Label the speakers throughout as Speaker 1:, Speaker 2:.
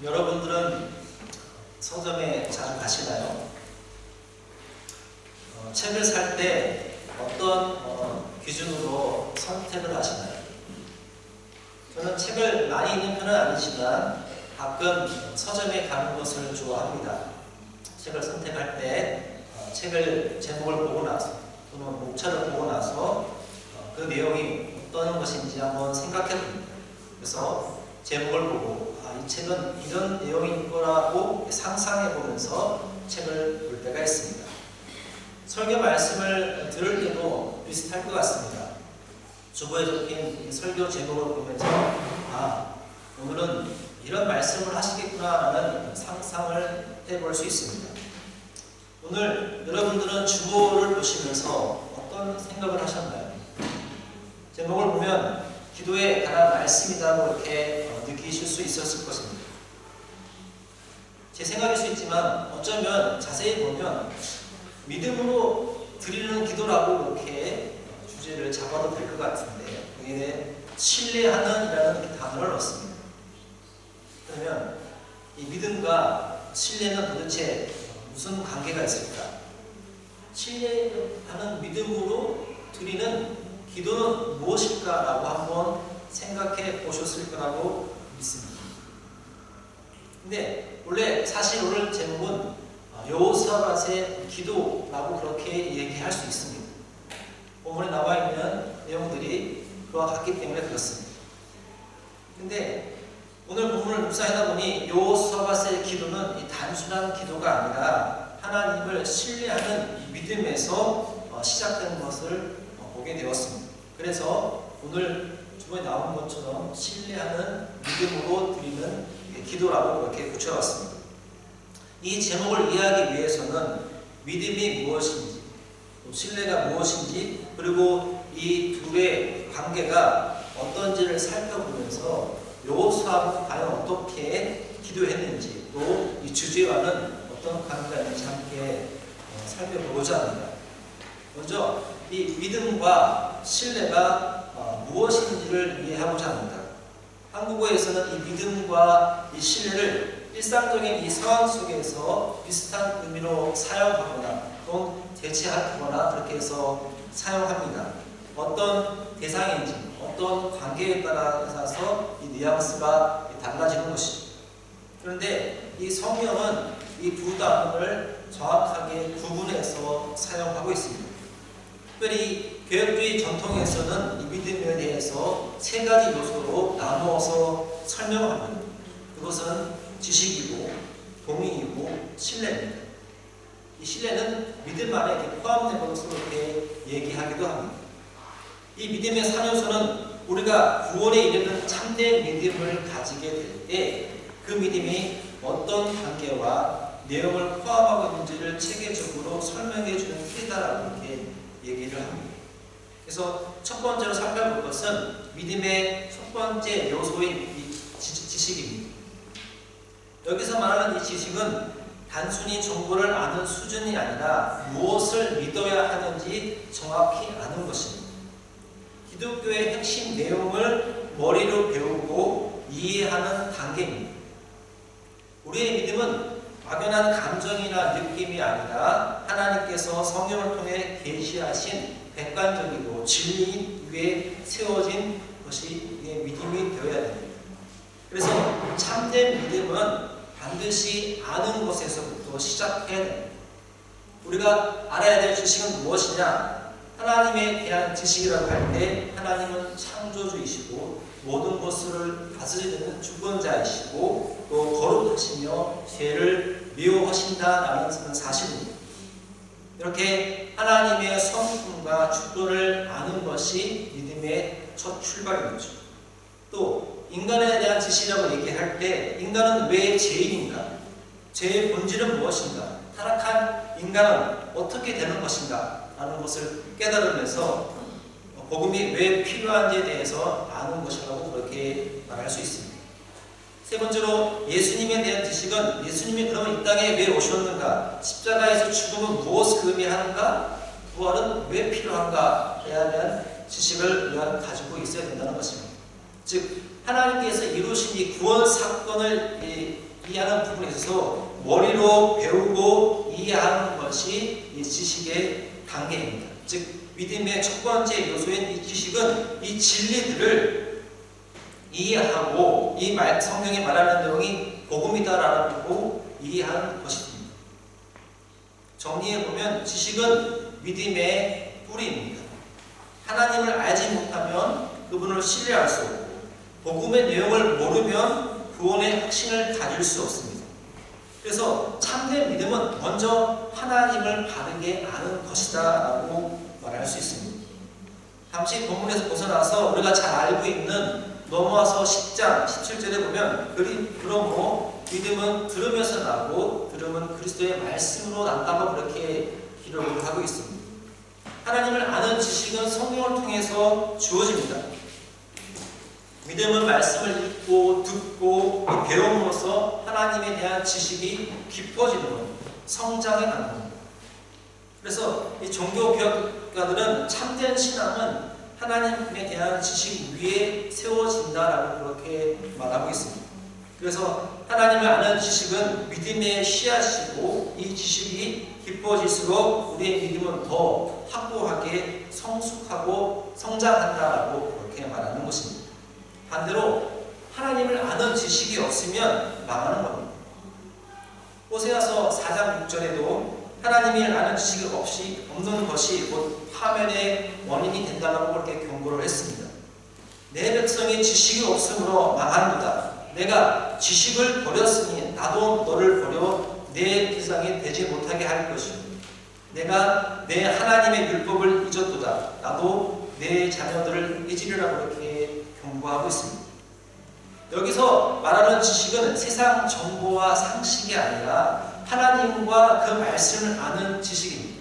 Speaker 1: 여러분들은 서점에 자주 가시나요? 책을 살 때 어떤 기준으로 선택을 하시나요? 저는 책을 많이 읽는 편은 아니지만 가끔 서점에 가는 것을 좋아합니다. 책을 선택할 때 책을 제목을 보고 나서 또는 목차를 보고 나서 그 내용이 어떤 것인지 한번 생각해 봅니다. 그래서 제목을 보고 이 책은 이런 내용일 거라고 상상해 보면서 책을 볼 때가 있습니다. 설교 말씀을 들을 때도 비슷할 것 같습니다. 주보에 적힌 설교 제목을 보면서 오늘은 이런 말씀을 하시겠구나 라는 상상을 해볼 수 있습니다. 오늘 여러분들은 주보를 보시면서 어떤 생각을 하셨나요? 제목을 보면 기도에 관한 말씀이라고 이렇게 느끼실 수 있었을 것입니다. 제 생각일 수 있지만 어쩌면 자세히 보면 믿음으로 드리는 기도라고 이렇게 주제를 잡아도 될 것 같은데 여기에 신뢰하는 이라는 단어를 넣습니다. 그러면 이 믿음과 신뢰는 도대체 무슨 관계가 있을까? 신뢰하는 믿음으로 드리는 기도는 무엇일까라고 한번 생각해 보셨을 거라고 믿습니다. 근데 원래 사실 오늘 제목은 여호사밧의 기도라고 그렇게 얘기할 수 있습니다. 본문에 나와 있는 내용들이 그와 같기 때문에 그렇습니다. 근데 오늘 본문을 묵상하다 보니 여호사밧의 기도는 이 단순한 기도가 아니라 하나님을 신뢰하는 믿음에서 시작된 것을 보게 되었습니다. 그래서 오늘 주번에 나온 것처럼 신뢰하는 믿음으로 드리는 기도라고 그렇게 붙여봤습니다. 이 제목을 이해하기 위해서는 믿음이 무엇인지, 또 신뢰가 무엇인지, 그리고 이 둘의 관계가 어떤지를 살펴보면서 여호사밧이 과연 어떻게 기도했는지, 또 이 주제와는 어떤 관계가 있는지 함께 살펴보고자 합니다. 먼저 이 믿음과 신뢰가 무엇인지를 이해하고자 합니다. 한국어에서는 이 믿음과 이 신뢰를 일상적인 이 상황 속에서 비슷한 의미로 사용하거나 또는 대체하거나 그렇게 해서 사용합니다. 어떤 대상인지 어떤 관계에 따라서 이 뉘앙스가 달라지는 것이죠. 그런데 이 성경은 이 두 단어를 정확하게 구분해서 사용하고 있습니다. 특별히 개혁주의 전통에서는 이 믿음에 대해서 세 가지 요소로 나누어서 설명합니다. 그것은 지식이고 동의이고 신뢰입니다. 이 신뢰는 믿음 안에 포함된 것으로 이렇게 얘기하기도 합니다. 이 믿음의 3요소는 우리가 구원에 이르는 참된 믿음을 가지게 될 때 그 믿음이 어떤 관계와 내용을 포함하고 있는지를 체계적으로 설명해 주는 길이다라고 이렇게 얘기를 합니다. 그래서 첫 번째로 살펴볼 것은 믿음의 첫 번째 요소인 지식입니다. 여기서 말하는 이 지식은 단순히 정보를 아는 수준이 아니라 무엇을 믿어야 하는지 정확히 아는 것입니다. 기독교의 핵심 내용을 머리로 배우고 이해하는 단계입니다. 우리의 믿음은 막연한 감정이나 느낌이 아니라 하나님께서 성령을 통해 계시하신 객관적이고 진리 위에 세워진 것이 우리의 믿음이 되어야 됩니다. 그래서 참된 믿음은 반드시 아는 것에서부터 시작해야 됩니다. 우리가 알아야 될 지식은 무엇이냐? 하나님에 대한 지식이라고 할 때 하나님은 창조주이시고 모든 것을 다스리는 주권자이시고 또 거룩하시며 죄를 미워하신다라는 사실입니다. 이렇게 하나님의 성품과 주권을 아는 것이 믿음의 첫 출발이죠. 또 인간에 대한 지식이라고 얘기할 때 인간은 왜 죄인인가? 죄의 본질은 무엇인가? 타락한 인간은 어떻게 되는 것인가? 라는 것을 깨달으면서 복음이 왜 필요한지에 대해서 아는 것이라고 그렇게 말할 수 있습니다. 세 번째로 예수님에 대한 지식은 예수님이 그러면 이 땅에 왜 오셨는가? 십자가에서 죽음은 무엇을 의미하는가? 부활은 왜 필요한가에 대한 지식을 우리가 가지고 있어야 된다는 것입니다. 즉 하나님께서 이루신 이 구원 사건을 이해하는 부분에 있어서 머리로 배우고 이해하는 것이 이 지식의 단계입니다. 즉 믿음의 첫 번째 요소인 이 지식은 이 진리들을 이해하고 이 성경에 말하는 내용이 복음이다라고 이해하는 것입니다. 정리해보면 지식은 믿음의 뿌리입니다. 하나님을 알지 못하면 그분을 신뢰할 수 없고 복음의 내용을 모르면 구원의 확신을 가질 수 없습니다. 그래서 참된 믿음은 먼저 하나님을 바르게 아는 것이다 라고 말할 수 있습니다. 잠시 본문에서 벗어나서 우리가 잘 알고 있는 넘어와서 10장 17절에 보면 그러므로 믿음은 들으면서 나고 들음은 그리스도의 말씀으로 난다고 그렇게 기록을 하고 있습니다. 하나님을 아는 지식은 성경을 통해서 주어집니다. 믿음은 말씀을 읽고 듣고 배움으로써 하나님에 대한 지식이 깊어지는 것, 성장해 가는 겁니다. 그래서 이 종교개혁가들은 참된 신앙은 하나님에 대한 지식 위에 세워진다라고 그렇게 말하고 있습니다. 그래서 하나님을 아는 지식은 믿음의 씨앗이고 이 지식이 깊어질수록 우리의 믿음은 더 확고하게 성숙하고 성장한다라고 그렇게 말하는 것입니다. 반대로 하나님을 아는 지식이 없으면 망하는 겁니다. 호세아서 4장 6절에도 하나님을 아는 지식이 없는 것이 곧 파멸의 원인이 된다고 그렇게 경고를 했습니다. 내 백성이 지식이 없으므로 망하노다. 내가 지식을 버렸으니 나도 너를 버려 내 대상이 되지 못하게 할 것이요. 내가 내 하나님의 율법을 잊었도다. 나도 내 자녀들을 잊으리라고 그렇게 경고하고 있습니다. 여기서 말하는 지식은 세상 정보와 상식이 아니라 하나님과 그 말씀을 아는 지식입니다.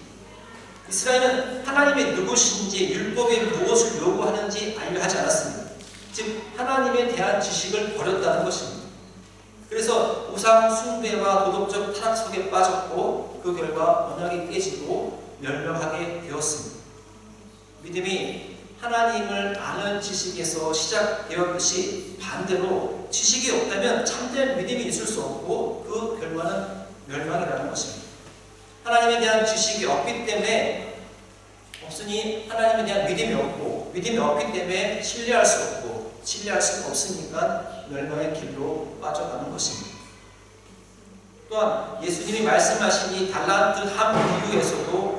Speaker 1: 이스라엘은 하나님의 누구신지 율법이 무엇을 요구하는지 알려 하지 않았습니다. 즉 하나님에 대한 지식을 버렸다는 것입니다. 그래서 우상 숭배와 도덕적 타락 속에 빠졌고 그 결과 언약이 깨지고 멸망하게 되었습니다. 믿음이 하나님을 아는 지식에서 시작되었듯이 반대로 지식이 없다면 참된 믿음이 있을 수 없고 그 결과는 멸망이라는 것입니다. 하나님에 대한 지식이 없으니 하나님에 대한 믿음이 없고 믿음이 없기 때문에 신뢰할 수 없고 신뢰할 수가 없으니까 멸망의 길로 빠져가는 것입니다. 또한 예수님이 말씀하신 이 달란트 한 비유에서도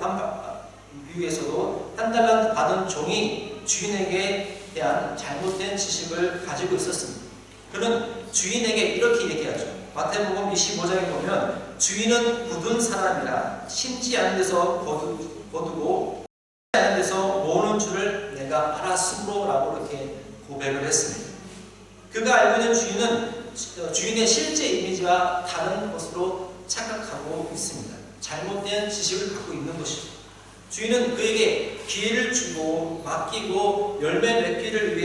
Speaker 1: 한 달란트 받은 종이 주인에게 대한 잘못된 지식을 가지고 있었습니다. 그는 주인에게 이렇게 얘기하죠. 마태복음 25장에 보면 주인은 굳은 사람이라 심지 않은 데서 거두고 않은 데서 모으는 줄을 내가 알았으므로 라고 이렇게 고백을 했습니다. 그가 알고 있는 주인은 주인의 실제 이미지와 다른 것으로 착각하고 있습니다. 잘못된 지식을 갖고 있는 것이죠. 주인은 그에게 기회를 주고 맡기고 열매 맺기를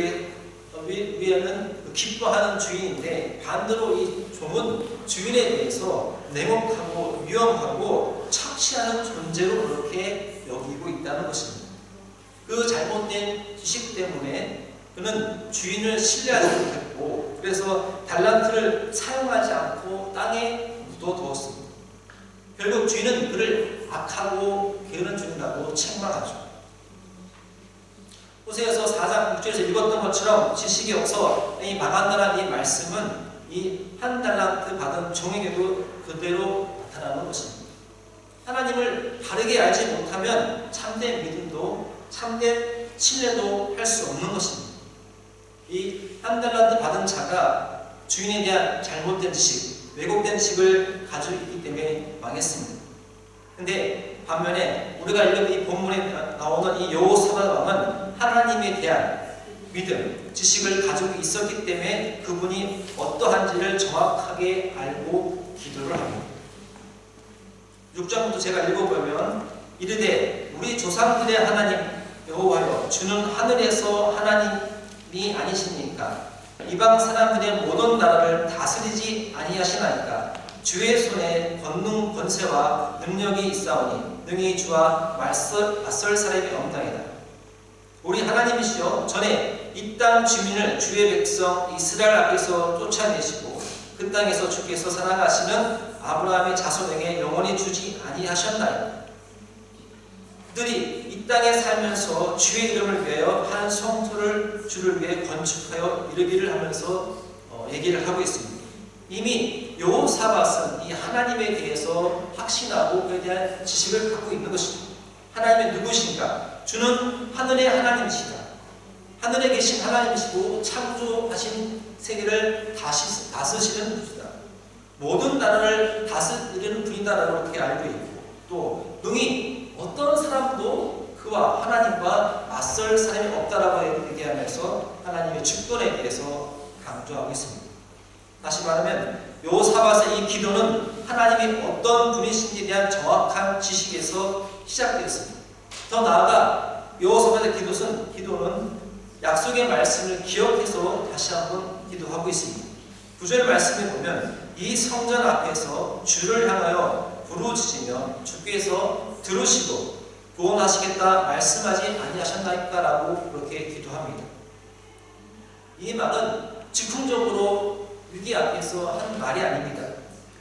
Speaker 1: 위해는 기뻐하는 주인인데 반대로 이 종은 주인에 대해서 냉혹하고 위험하고 착취하는 존재로 그렇게 여기고 있다는 것입니다. 그 잘못된 지식 때문에 그는 주인을 신뢰하지 못했고 그래서 달란트를 사용하지 않고 땅에 묻어두었습니다. 결국 주인은 그를 악하고 게으른 종이라고 책망하죠. 호세아서 4장 6절에서 읽었던 것처럼 지식이 없어 망한다는 이 말씀은 이 한 달란트 받은 종에게도 그대로 나타나는 것입니다. 하나님을 바르게 알지 못하면 참된 믿음도 참된 신뢰도 할 수 없는 것입니다. 이 한 달란트 받은 자가 주인에 대한 잘못된 지식, 왜곡된 지식을 가지고 있기 때문에 망했습니다. 근데 반면에 우리가 읽은 이 본문에 나오는 이 여호사밧 왕은 하나님에 대한 믿음, 지식을 가지고 있었기 때문에 그분이 어떠한지를 정확하게 알고 기도를 합니다. 6장부터 제가 읽어보면 이르되 우리 조상들의 하나님 여호와여 주는 하늘에서 하나님이 아니십니까? 이방 사람들의 모든 나라를 다스리지 아니하시나이까? 주의 손에 권능 권세와 능력이 있사오니 능히 주와 맞설 사람이 없나이다. 우리 하나님이시여 전에 이 땅 주민을 주의 백성 이스라엘 앞에서 쫓아내시고 그 땅에서 주께서 사랑하시는 아브라함의 자손에게 영원히 주지 아니하셨나요? 그들이 이 땅에 살면서 주의 이름을 위하여 한 성소를 주를 위해 건축하여 이르기를 하면서 얘기를 하고 있습니다. 이미 여호사밧은 이 하나님에 대해서 확신하고 그에 대한 지식을 갖고 있는 것입니다. 하나님이 누구신가? 주는 하늘의 하나님이시다. 하늘에 계신 하나님이시고 창조하신 세계를 다스리시는 분이다. 모든 나라를 다스리는 분이다라고 그렇게 알고 있고, 또 능히 어떤 사람도 그와 하나님과 맞설 사람이 없다라고 얘기하면서 하나님의 주권에 대해서 강조하고 있습니다. 다시 말하면 여호사밧의 이 기도는 하나님이 어떤 분이신지에 대한 정확한 지식에서 시작되었습니다. 더 나아가 여호사밧의 기도는 약속의 말씀을 기억해서 다시 한번 기도하고 있습니다. 9절 말씀에 보면 이 성전 앞에서 주를 향하여 부르짖으며 주께서 들으시고 구원하시겠다 말씀하지 아니하셨나이까? 라고 그렇게 기도합니다. 이 말은 즉흥적으로 위기 앞에서 한 말이 아닙니다.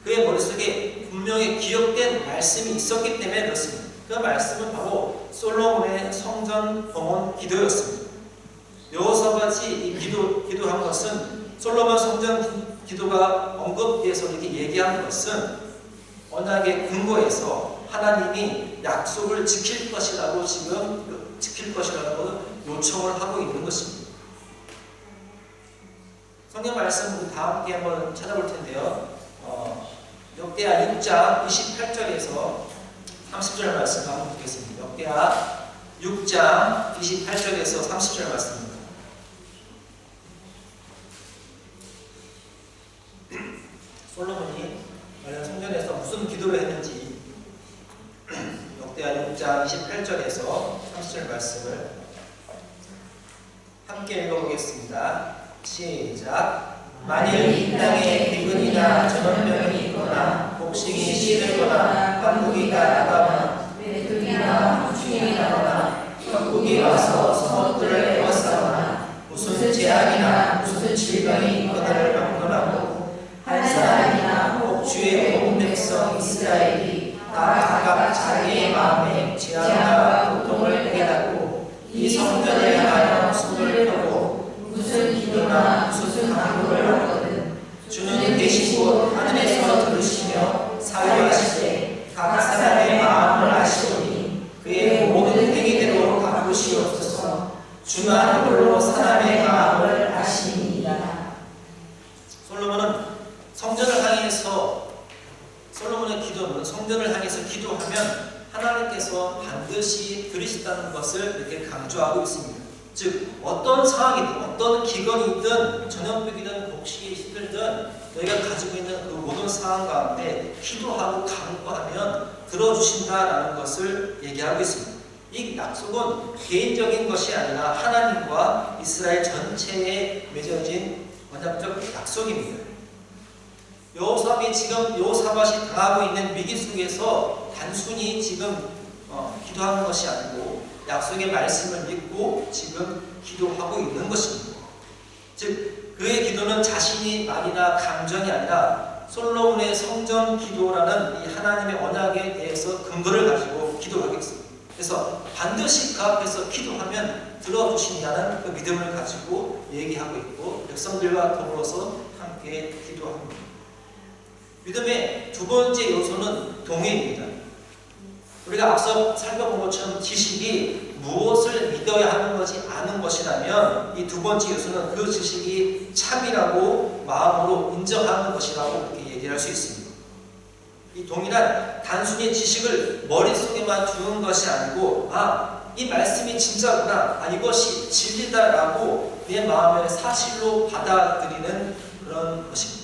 Speaker 1: 그의 머릿속에 분명히 기억된 말씀이 있었기 때문에 그렇습니다. 그 말씀은 바로 솔로몬의 성전 봉헌 기도였습니다. 여호사밧이 이 기도한 것은 솔로몬 성전 기도가 언급돼서 이렇게 얘기한 것은 언약의 근거에서 하나님이 약속을 지킬 것이라고 지금 지킬 것이라고 요청을 하고 있는 것입니다. 성경 말씀 다 함께 한번 찾아볼 텐데요. 역대하 6장 28절에서 30절 말씀 한번 보겠습니다. 역대하 6장 28절에서 30절 말씀입니다. 솔로몬이 과연 성전에서 무슨 기도를 했는지 역대하 6장 28절에서 30절 말씀을 함께 읽어보겠습니다. 시작. 만일 이 땅에 기근이나 전염병이 있거나 곡식이 시들거나 강국이 나가거나 메뚜기나 곤충이 나거나 적국이 와서 성읍들을 에워싸거나 무슨 재앙이나 무슨 질병이 있거나를 막론하고 한 사람이나 혹 주의 온 백성 이스라엘이 다 각각 자기의 마음에 재앙과 고통을 깨닫고 이 성전을 향하여 손을 펴고 무슨 기도나 무슨 간구를 하거든 주는 계신 곳 하늘에서 들으시며 사유하시되 각 사람의 마음을 아시오니 그의 모든 행위대로 갚으시옵소서. 주만 홀로 사람의 마음을 아시니이다. 솔로몬은 성전을 향해서 솔로몬의 기도는 성전을 향해서 기도하면 하나님께서 반드시 들으신다는 것을 이렇게 강조하고 있습니다. 즉 어떤 상황이든 어떤 기근이든 전염병이든 곡식이 시들든 너희가 가지고 있는 그 모든 상황 가운데 기도하고 간구하면 들어주신다라는 것을 얘기하고 있습니다. 이 약속은 개인적인 것이 아니라 하나님과 이스라엘 전체에 맺어진 언약적 약속입니다. 여호사밧이 당하고 있는 위기 속에서 단순히 지금 기도하는 것이 아니고 약속의 말씀을 믿고 지금 기도하고 있는 것입니다. 즉 그의 기도는 자신이 말이나 감정이 아니라 솔로몬의 성전 기도라는 이 하나님의 언약에 대해서 근거를 가지고 기도하겠습니다. 그래서 반드시 그 앞에서 기도하면 들어주신다는 그 믿음을 가지고 얘기하고 있고 백성들과 더불어서 함께 기도합니다. 믿음의 두 번째 요소는 동의입니다. 우리가 앞서 살펴본 것처럼 지식이 무엇을 믿어야 하는 것이 아는 것이라면 이 두 번째 요소는 그 지식이 참이라고 마음으로 인정하는 것이라고 그렇게 얘기할 수 있습니다. 이 동의란 단순히 지식을 머릿속에만 두는 것이 아니고 이 말씀이 진짜구나, 이것이 진리다라고 내 마음의 사실로 받아들이는 그런 것입니다.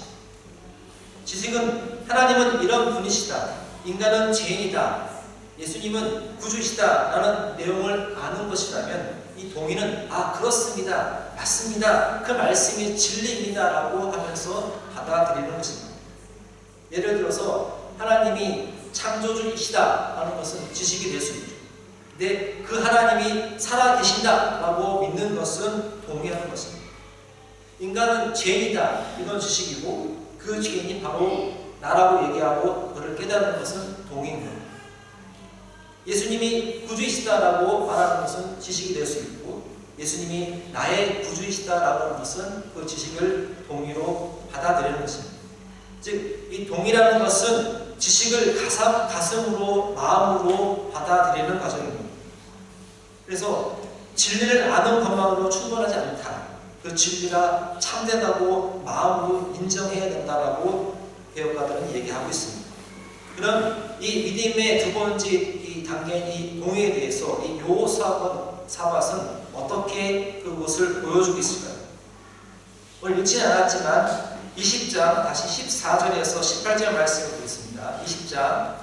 Speaker 1: 지식은 하나님은 이런 분이시다, 인간은 죄인이다, 예수님은 구주시다 라는 내용을 아는 것이라면 이 동의는 그렇습니다, 맞습니다, 그 말씀이 진리입니다 라고 하면서 받아들이는 것입니다. 예를 들어서 하나님이 창조주이시다 하는 것은 지식이 될 수 있죠. 근데 그 하나님이 살아계신다라고 믿는 것은 동의하는 것입니다. 인간은 죄인이다 이건 지식이고 그 죄인이 바로 나라고 얘기하고 그를 깨닫는 것은 동의입니다. 예수님이 구주이시다라고 말하는 것은 지식이 될 수 있고 예수님이 나의 구주이시다라고 하는 것은 그 지식을 동의로 받아들이는 것입니다. 즉, 이 동의라는 것은 지식을 가슴으로 마음으로 받아들이는 과정입니다. 그래서 진리를 아는 것만으로 충분하지 않다. 그 진리가 참되다고 마음으로 인정해야 된다라고 개혁가들은 얘기하고 있습니다. 그럼 이 믿음의 두 번째 이 단계인 이 동의에 대해서 이 여호사밧은 어떻게 그것을 보여주고 있을까요? 오늘 읽지는 않았지만 20장 다시 14절에서 18절 말씀을 보겠습니다. 20장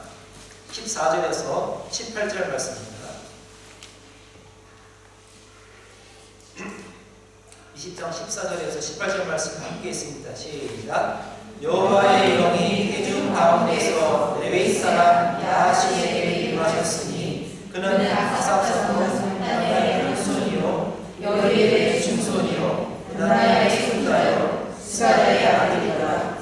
Speaker 1: 14절에서 18절 말씀입니다. 20장 14절에서 18절 말씀 함께 있습니다. 시작. 여호와의 영이 회중 가운데서 레위 사람 야하시에게 임하셨으니 그는 아삽 손자의 손이요 여리엘의 중손이요 은하야의 손자요 스가랴의 아들이라.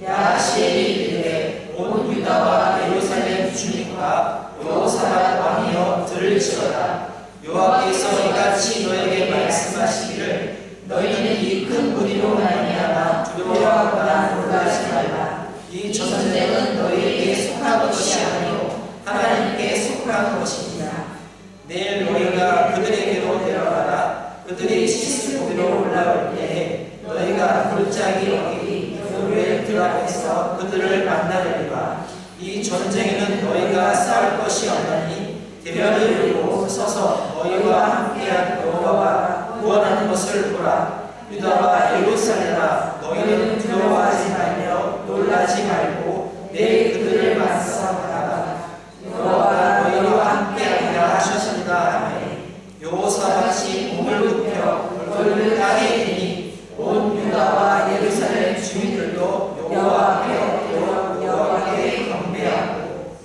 Speaker 1: 야하시엘이 이르되 온 유다와 예루살렘 주민과 여호사밧 왕이여 들을지어다. 여호와께서 이같이 너에게 말씀하시기를 너희는 이 큰 무리로 말미암아 두려워하거나 놀라지 말라. 이 전쟁은 너희에게 속한 것이 아니요 하나님께 속한 것입니다. 내일 너희가 그들에게로 내려가라. 그들이 시스보기로 올라올 때에 너희가 골짜기 어귀 요르엘 들 앞에서 그들을 만나려니와 이 전쟁에는 너희가 싸울 것이 없나니 대면을 들고 서서 너희와 함께한 여호와가 구원하는 것을 보라. 유다와 예루살렘아 너희는 두려워하지 말며 놀라지 말고 내일 그들을 맞서 나가라. 여호와가 너희와 함께하리라 하셨습니다. 아멘. 여호사밧이 몸을 굽혀 얼굴을 땅에 대니 온 유다와 예루살렘 주민들도 여호와 앞에 경배하고.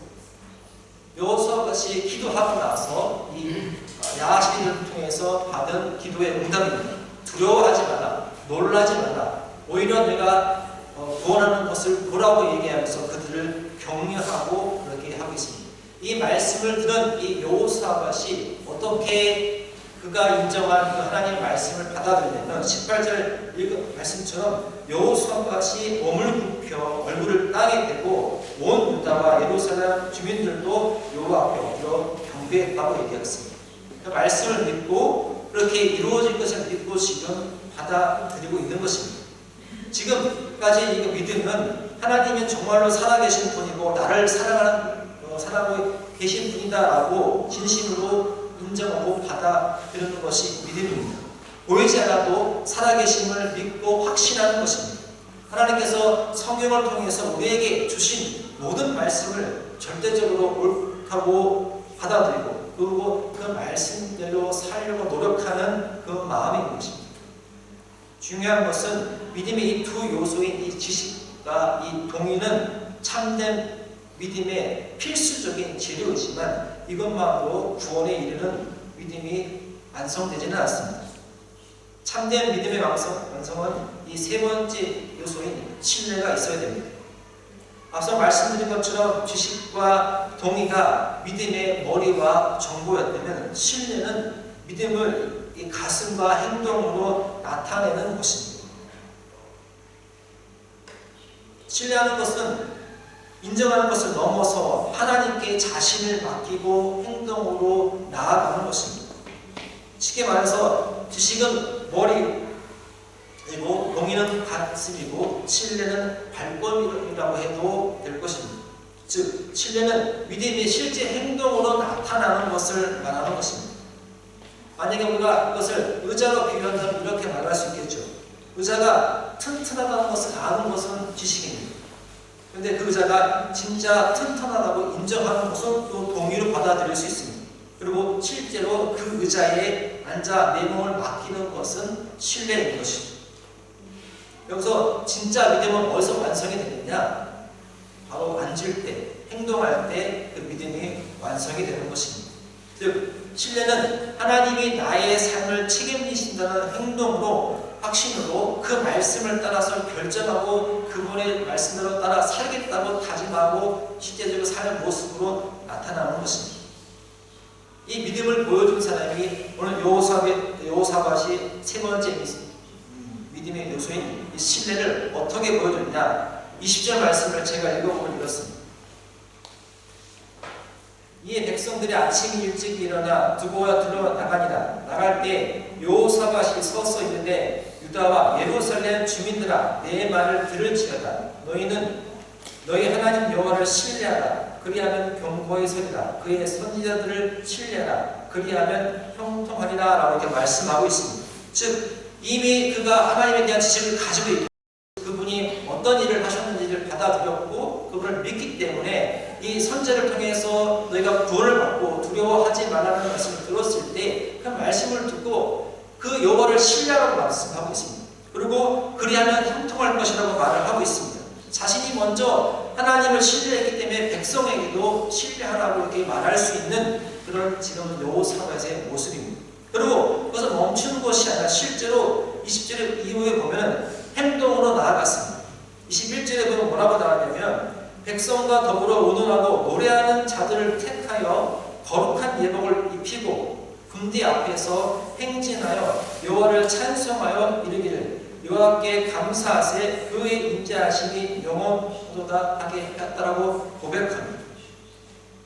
Speaker 1: 여호사밧이 기도하고 나서 이 야하시를 통해서 받은 기도의 응답입니다. 두려워하지 마라, 놀라지 마라. 오히려 내가 구원하는 것을 보라고 얘기하면서 그들을 격려하고 그렇게 하고 있습니다. 이 말씀을 들은 이 여호사밧이 어떻게 그가 인정한 그 하나님의 말씀을 받아들이냐면 18절 읽은 말씀처럼 여호사밧이 몸을 굽혀 얼굴을 땅에 대고 온 유다와 예루살렘 주민들도 여호와 앞에 엎드려 경배했다고 얘기했습니다. 그 말씀을 믿고 그렇게 이루어질 것을 믿고 지금 받아들이고 있는 것입니다. 지금까지 이 믿음은 하나님이 정말로 살아계신 분이고 나를 사랑하고 계신 분이다라고 진심으로 인정하고 받아들이는 것이 믿음입니다. 보이지 않아도 살아계심을 믿고 확신하는 것입니다. 하나님께서 성경을 통해서 우리에게 주신 모든 말씀을 절대적으로 옳다고 받아들이고 그리고 그 말씀대로 살려고 노력하는 그 마음인 것입니다. 중요한 것은 믿음의 이 두 요소인 이 지식과 이 동의는 참된 믿음의 필수적인 재료이지만 이것만으로 구원에 이르는 믿음이 완성되지는 않습니다. 참된 믿음의 완성은 이 세 번째 요소인 신뢰가 있어야 됩니다. 앞서 말씀드린 것처럼 지식과 동의가 믿음의 머리와 정보였다면 신뢰는 믿음을 이 가슴과 행동으로 나타내는 것입니다. 신뢰하는 것은 인정하는 것을 넘어서 하나님께 자신을 맡기고 행동으로 나아가는 것입니다. 쉽게 말해서 지식은 머리이고 동의는 가슴이고 신뢰는 발걸음이라고 해도 될 것입니다. 즉 신뢰는 믿음의 실제 행동으로 나타나는 것을 말하는 것입니다. 만약에 우리가 이것을 의자로 비유한다면 이렇게 말할 수 있겠죠. 의자가 튼튼하다는 것을 아는 것은 지식입니다. 그런데 그 의자가 진짜 튼튼하다고 인정하는 것은 또 동의로 받아들일 수 있습니다. 그리고 실제로 그 의자에 앉아 내 몸을 맡기는 것은 신뢰인 것입니다. 여기서 진짜 믿음은 어디서 완성이 되느냐? 바로 앉을 때, 행동할 때 그 믿음이 완성이 되는 것입니다. 즉 신뢰는 하나님이 나의 삶을 책임지신다는 행동으로, 확신으로 그 말씀을 따라서 결정하고 그분의 말씀대로 따라 살겠다고 다짐하고 실제적으로 사는 모습으로 나타나는 것입니다. 이 믿음을 보여준 사람이 오늘 여호사밧이 세 번째 믿음의 요소인 이 신뢰를 어떻게 보여줬냐, 20절 말씀을 제가 읽어보면 이렇습니다. 이에 백성들이 아침 일찍 일어나 두고와 둘러 나가니라. 나갈 때 여호사밧이 서서 있는데 유다와 예루살렘 주민들아, 내 말을 들을지어다. 너희는 너희 하나님 여호와를 신뢰하라. 그리하면 견고히 서리라. 그의 선지자들을 신뢰하라. 그리하면 형통하리라. 라고 이렇게 말씀하고 있습니다. 즉 이미 그가 하나님에 대한 지식을 가지고 있고 그분이 어떤 일을 하셨는지를 받아들였고 그분을 믿기 때문에 이 선제를 통해서 너희가 구원을 받고 두려워하지 말라는 말씀을 들었을 때 그 말씀을 듣고 그 여호와를 신뢰하라고 말씀하고 있습니다. 그리고 그리하면 형통할 것이라고 말을 하고 있습니다. 자신이 먼저 하나님을 신뢰했기 때문에 백성에게도 신뢰하라고 이렇게 말할 수 있는 그런 지금 여호사밧의 모습입니다. 그리고 그것은 멈춘 것이 아니라 실제로 20절 이후에 보면 행동으로 나아갔습니다. 21절에 보면 뭐라고 나왔냐면 백성과 더불어 운운하고 노래하는 자들을 택하여 거룩한 예복을 입히고 군대 앞에서 행진하여 여호와를 찬송하여 이르기를 여호와께 감사하세 그의 인자하심이 영원토다 하게 하였다라고 고백합니다.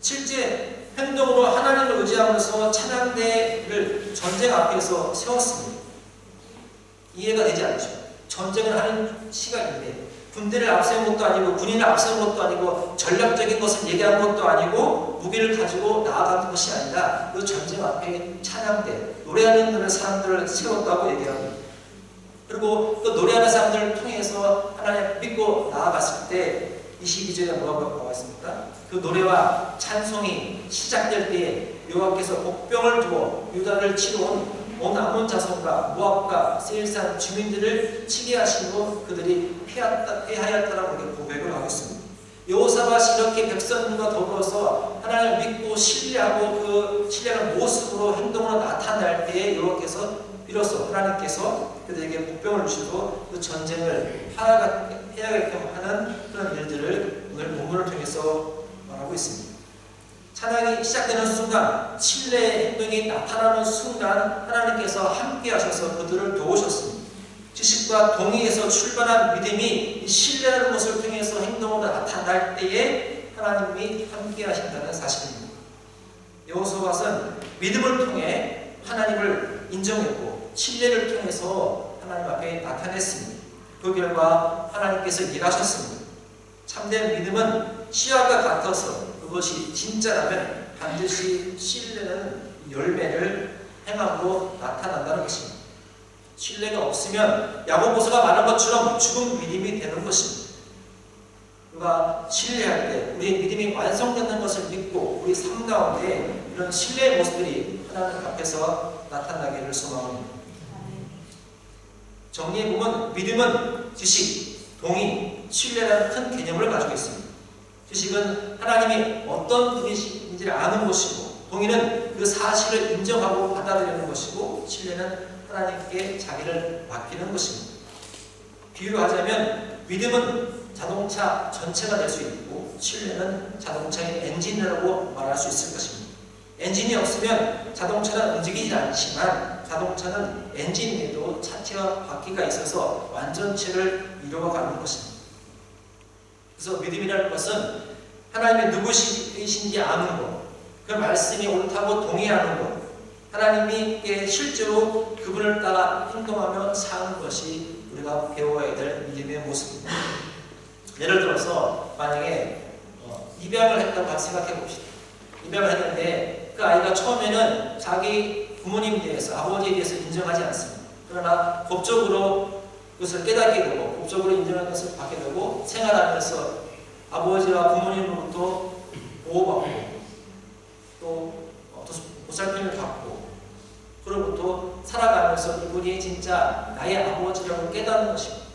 Speaker 1: 실제 행동으로 하나님을 의지하면서 찬양대를 전쟁 앞에서 세웠습니다. 이해가 되지 않죠. 전쟁을 하는 시간인데 군대를 앞세운 것도 아니고 군인을 앞세운 것도 아니고 전략적인 것을 얘기한 것도 아니고 무기를 가지고 나아가는 것이 아니라 그 전쟁 앞에 찬양대, 노래하는 사람들을 세웠다고 얘기합니다. 그리고 또 노래하는 사람들을 통해서 하나님 믿고 나아갔을 때 22절에 뭐라고 나와 있습니까? 그 노래와 찬송이 시작될 때에 여호와께서 복병을 두어 유다를 치러 온 아몬 자손과 모압과 세일산 주민들을 치게 하시고 그들이 패하였다라고 이렇게 고백을 하고 있습니다. 여호사밧이 이렇게 백성들과 더불어서 하나님을 믿고 신뢰하고 그 신뢰하는 모습으로 행동으로 나타날 때에 여호와께서 비로소 하나님께서 그들에게 복병을 주시고 그 전쟁을 패하게끔 하는 그런 일들을 오늘 본문을 통해서 말하고 있습니다. 찬양이 시작되는 순간, 신뢰의 행동이 나타나는 순간 하나님께서 함께 하셔서 그들을 도우셨습니다. 지식과 동의에서 출발한 믿음이 신뢰하는 것을 통해서 행동으로 나타날 때에 하나님이 함께 하신다는 사실입니다. 여호사밧은 믿음을 통해 하나님을 인정했고 신뢰를 통해서 하나님 앞에 나타냈습니다. 그 결과 하나님께서 일하셨습니다. 참된 믿음은 씨앗과 같아서 그것이 진짜라면 반드시 신뢰는 열매를 행함으로 나타난다는 것입니다. 신뢰가 없으면 야고보서가 말한 것처럼 죽은 믿음이 되는 것입니다. 우리가 신뢰할 때 우리의 믿음이 완성되는 것을 믿고 우리 삶 가운데 이런 신뢰의 모습들이 하나님 앞에서 나타나기를 소망합니다. 정리해보면 믿음은 지식, 동의, 신뢰라는 큰 개념을 가지고 있습니다. 지식은 하나님이 어떤 분이신지를 아는 것이고 동의는 그 사실을 인정하고 받아들이는 것이고 신뢰는 하나님께 자기를 맡기는 것입니다. 비유로 하자면 믿음은 자동차 전체가 될 수 있고 신뢰는 자동차의 엔진이라고 말할 수 있을 것입니다. 엔진이 없으면 자동차는 움직이지 않지만 자동차는 엔진에도 차체와 바퀴가 있어서 완전체를 이루어가는 것입니다. 그래서 믿음이라는 것은 하나님의 누구이신지 아는 것, 그 말씀이 옳다고 동의하는 것, 하나님께 실제로 그분을 따라 행동하며 사는 것이 우리가 배워야 될 믿음의 모습입니다. 예를 들어서 만약에 입양을 했다고 생각해 봅시다. 입양을 했는데 그 아이가 처음에는 자기 부모님에 대해서, 아버지에 대해서 인정하지 않습니다. 그러나 법적으로 그것을 깨닫게 되고 법적으로 인정하는 것을 받게 되고 생활하면서 아버지와 부모님으로부터 보호받고 또 보살핌을 받고 그로부터 살아가면서 이분이 진짜 나의 아버지라고 깨닫는 것입니다.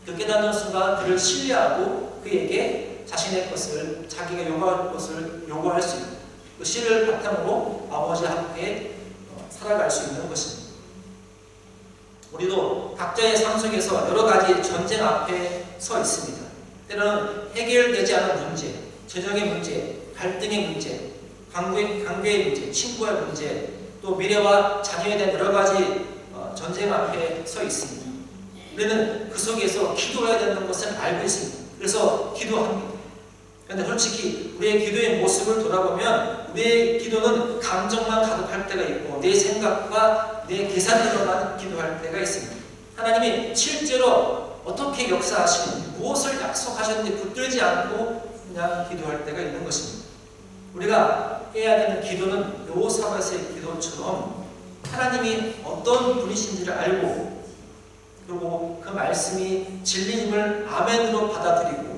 Speaker 1: 그 깨닫는 순간 그를 신뢰하고 그에게 자신의 것을, 자기가 요구할 것을 요구할 수 있고 그 시를 바탕으로 아버지와 함께 살아갈 수 있는 것입니다. 우리도 각자의 삶 속에서 여러 가지 전쟁 앞에 서 있습니다. 때로는 해결되지 않은 문제, 재정의 문제, 갈등의 문제, 관계의 문제, 친구의 문제, 또 미래와 자녀에 대한 여러 가지 전쟁 앞에 서 있습니다. 우리는 그 속에서 기도해야 되는 것을 알고 있습니다. 그래서 기도합니다. 그런데 솔직히 우리의 기도의 모습을 돌아보면 우리의 기도는 감정만 가득할 때가 있고 내 생각과 내 계산대로만 기도할 때가 있습니다. 하나님이 실제로 어떻게 역사하시는지 무엇을 약속하셨는지 붙들지 않고 그냥 기도할 때가 있는 것입니다. 우리가 해야 되는 기도는 여호사밧의 기도처럼 하나님이 어떤 분이신지를 알고 그리고 그 말씀이 진리임을 아멘으로 받아들이고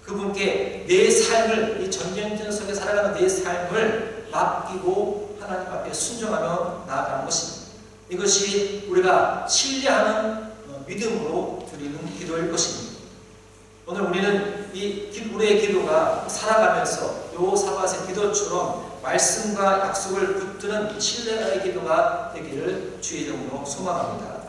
Speaker 1: 그분께 내 삶을 이 전쟁터 속에 살아가는 내 삶을 맡기고 하나님 앞에 순종하며 나아가는 것입니다. 이것이 우리가 신뢰하는 믿음으로 드리는 기도일 것입니다. 오늘 우리는 우리의 기도가 살아가면서 여호사밧의 기도처럼 말씀과 약속을 붙드는 신뢰의 기도가 되기를 주의 이름으로 소망합니다.